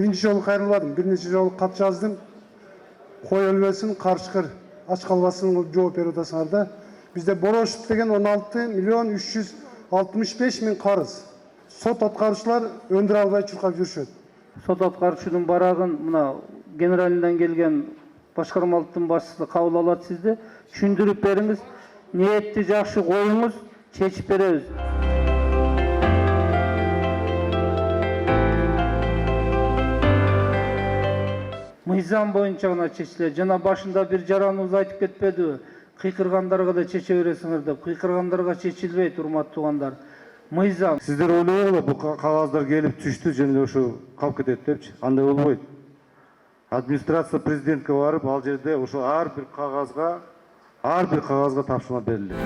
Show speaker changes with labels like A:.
A: Birinci жолу кайрылбадым, бир нече жолу кат жаздым. Кой өлбөсүн, карышкыр ач калбасын жооп берип атасыңар да. Бизде Борошов деген 16.365.000 карыз. Сот аткаручулар өндүрө албай чуркап жүрүшөт.
B: Сот аткаручунун барагын мына генералинен келген башкармалыктын башчысы кабыл алат сизди. Түшүндүрүп бериңиз. Ниетти жакшы коюңуз, чечип беребиз. Мыйзам боюнча гана чечилет. Жана башында бир жараныбыз айтып кетпедиби? Кыйкыргандарга да чече бересиңер деп. Кыйкыргандарга чечилбейт, урматтуу туугандар. Мыйзам.
C: Сиздер ойлойбуңар, бул кагаздар келип түштү, жана ошо калып кетет депчи. Андай болбойт. Администрация президентке барып, ал жерде ошо ар бир кагазга тапшырма берилет.